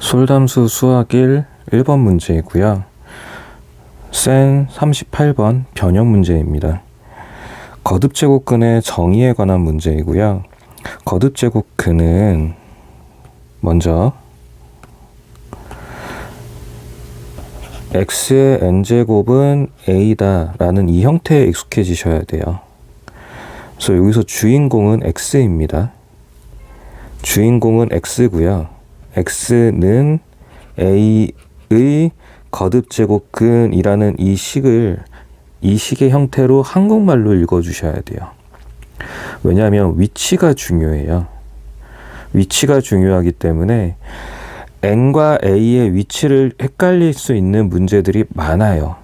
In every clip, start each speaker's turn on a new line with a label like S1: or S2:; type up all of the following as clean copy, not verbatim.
S1: 솔담수 수학 1번 문제이고요. 센 38번 변형 문제입니다. 거듭제곱근의 정의에 관한 문제이고요. 거듭제곱근은 먼저 x의 n제곱은 a다 라는 이 형태에 익숙해지셔야 돼요. 그래서 여기서 주인공은 x입니다. 주인공은 x고요. x는 a의 거듭제곱근이라는 이 식의 형태로 한국말로 읽어주셔야 돼요. 왜냐하면 위치가 중요해요. 위치가 중요하기 때문에 n과 a의 위치를 헷갈릴 수 있는 문제들이 많아요.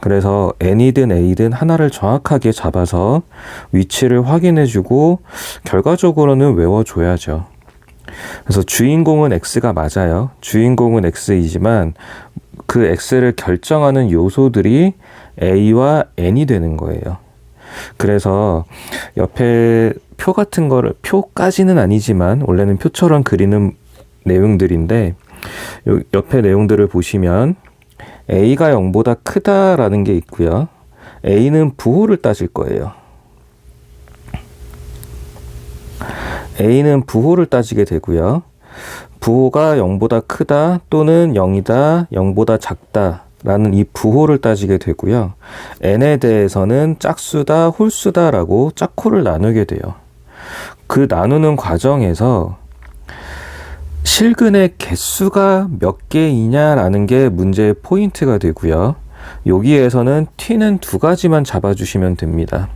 S1: 그래서 n이든 a든 하나를 정확하게 잡아서 위치를 확인해주고 결과적으로는 외워줘야죠. 그래서 주인공은 x가 맞아요. 주인공은 x이지만 그 x를 결정하는 요소들이 a와 n이 되는 거예요. 그래서 옆에 표 같은 거를, 표까지는 아니지만 원래는 표처럼 그리는 내용들인데, 옆에 내용들을 보시면 a가 0보다 크다라는 게 있고요. a는 부호를 따질 거예요. a는 부호를 따지게 되고요. 부호가 0보다 크다 또는 0이다, 0보다 작다 라는 이 부호를 따지게 되고요. n에 대해서는 짝수다, 홀수다 라고 짝호를 나누게 돼요. 그 나누는 과정에서 실근의 개수가 몇 개이냐라는 게 문제의 포인트가 되고요. 여기에서는 t는 두 가지만 잡아주시면 됩니다.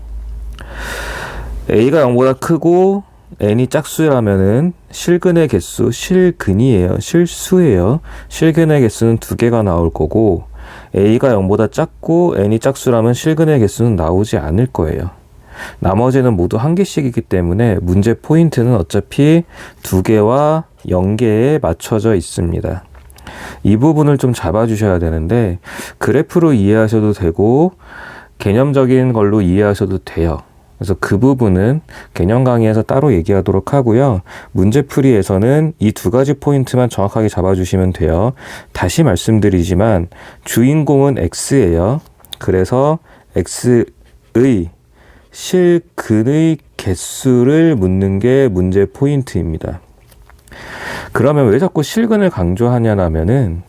S1: a가 0보다 크고 n이 짝수라면은 실근의 개수, 실근이에요. 실수예요. 실근의 개수는 두 개가 나올 거고, a가 0보다 작고 n이 짝수라면 실근의 개수는 나오지 않을 거예요. 나머지는 모두 한 개씩이기 때문에 문제 포인트는 어차피 두 개와 0개에 맞춰져 있습니다. 이 부분을 좀 잡아주셔야 되는데, 그래프로 이해하셔도 되고 개념적인 걸로 이해하셔도 돼요. 그래서 그 부분은 개념 강의에서 따로 얘기하도록 하고요. 문제풀이에서는 이 두 가지 포인트만 정확하게 잡아주시면 돼요. 다시 말씀드리지만 주인공은 x예요. 그래서 x의 실근의 개수를 묻는 게 문제 포인트입니다. 그러면 왜 자꾸 실근을 강조하냐면은,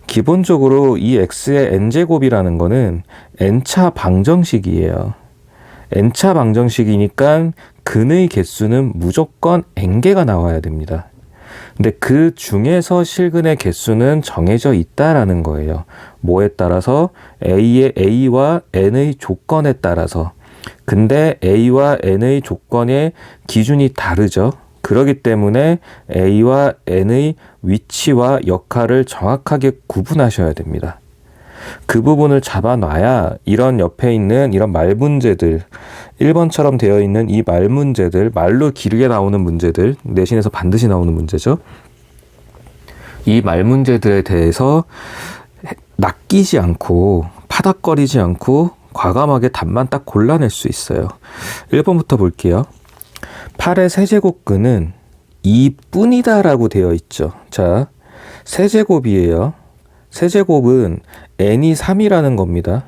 S1: 기본적으로 이 x의 n제곱이라는 거는 n차 방정식이에요. n차 방정식이니까 근의 개수는 무조건 n개가 나와야 됩니다. 근데 그 중에서 실근의 개수는 정해져 있다라는 거예요. 뭐에 따라서? a와 n의 조건에 따라서. 근데 a와 n의 조건의 기준이 다르죠. 그렇기 때문에 a와 n의 위치와 역할을 정확하게 구분하셔야 됩니다. 그 부분을 잡아놔야 이런 옆에 있는 이런 말문제들, 1번처럼 되어 있는 이 말문제들, 말로 길게 나오는 문제들, 내신에서 반드시 나오는 문제죠. 이 말문제들에 대해서 낚이지 않고 파닥거리지 않고 과감하게 답만 딱 골라낼 수 있어요. 1번부터 볼게요. 8의 세제곱근은 2뿐이다 라고 되어 있죠. 자, 세제곱이에요. 세제곱은 n이 3이라는 겁니다.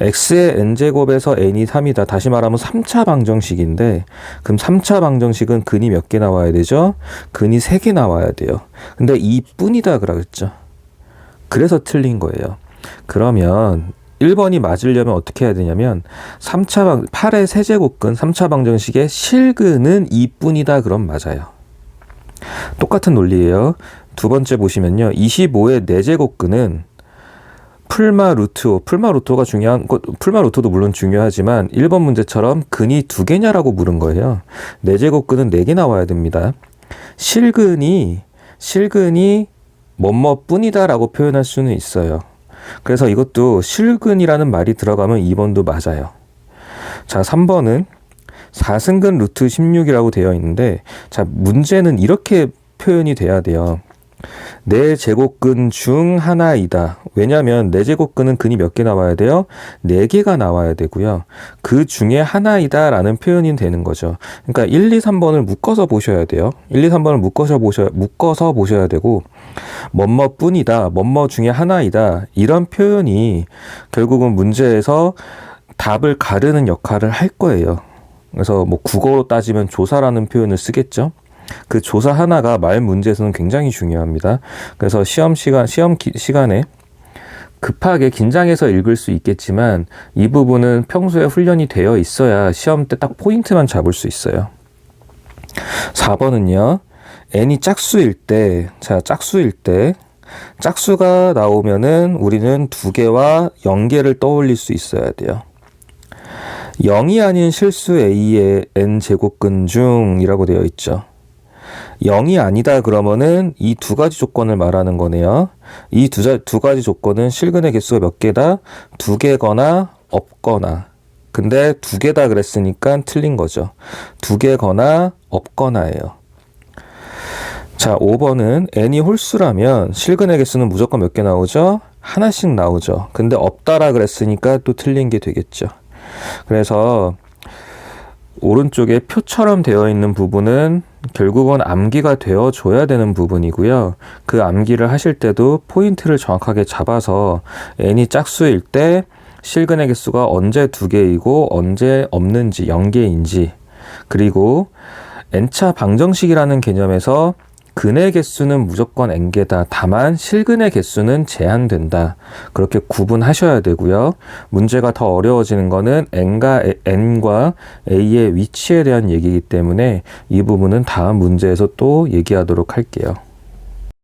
S1: x의 n제곱에서 n이 3이다. 다시 말하면 3차 방정식인데, 그럼 3차 방정식은 근이 몇 개 나와야 되죠? 근이 3개 나와야 돼요. 근데 2뿐이다 그러겠죠. 그래서 틀린 거예요. 그러면 1번이 맞으려면 어떻게 해야 되냐면 8의 세제곱근 3차 방정식의 실근은 2뿐이다 그럼 맞아요. 똑같은 논리예요. 두 번째 보시면요. 25의 4제곱근은 풀마 루트 5. 풀마 루트 5가 중요한 것, 풀마 루트도 물론 중요하지만 1번 문제처럼 근이 2개냐라고 물은 거예요. 4제곱근은 4개 나와야 됩니다. 실근이 뭐뭐뿐이다 라고 표현할 수는 있어요. 그래서 이것도 실근이라는 말이 들어가면 2번도 맞아요. 자, 3번은 4승근 루트 16이라고 되어 있는데, 자, 문제는 이렇게 표현이 돼야 돼요. 네 제곱근 중 하나이다. 왜냐하면 네 제곱근은 근이 몇 개 나와야 돼요? 네 개가 나와야 되고요. 그 중에 하나이다 라는 표현이 되는 거죠. 그러니까 1, 2, 3번을 묶어서 보셔야 돼요. 1, 2, 3번을 묶어서 보셔야 되고 뭐뭐뿐이다, 뭐뭐 중에 하나이다 이런 표현이 결국은 문제에서 답을 가르는 역할을 할 거예요. 그래서 뭐 국어로 따지면 조사라는 표현을 쓰겠죠. 그 조사 하나가 말 문제에서는 굉장히 중요합니다. 그래서 시험 시간에 급하게 긴장해서 읽을 수 있겠지만 이 부분은 평소에 훈련이 되어 있어야 시험 때 딱 포인트만 잡을 수 있어요. 4번은요. n이 짝수일 때, 짝수가 나오면은 우리는 2개와 0개를 떠올릴 수 있어야 돼요. 0이 아닌 실수 a의 n제곱근 중이라고 되어 있죠. 0이 아니다 그러면은 이 두 가지 조건을 말하는 거네요. 이 두 가지 조건은 실근의 개수가 몇 개다? 2개거나 없거나. 근데 2개다 그랬으니까 틀린 거죠. 2개거나 없거나예요. 자, 5번은 n이 홀수라면 실근의 개수는 무조건 몇 개 나오죠? 하나씩 나오죠. 근데 없다라 그랬으니까 또 틀린 게 되겠죠. 그래서 오른쪽에 표처럼 되어 있는 부분은 결국은 암기가 되어줘야 되는 부분이고요. 그 암기를 하실 때도 포인트를 정확하게 잡아서 n이 짝수일 때 실근의 개수가 언제 2개이고 언제 없는지 0개인지 그리고 n차 방정식이라는 개념에서 근의 개수는 무조건 n개다. 다만 실근의 개수는 제한된다. 그렇게 구분하셔야 되고요. 문제가 더 어려워지는 거는 n과 a의 위치에 대한 얘기이기 때문에 이 부분은 다음 문제에서 또 얘기하도록 할게요.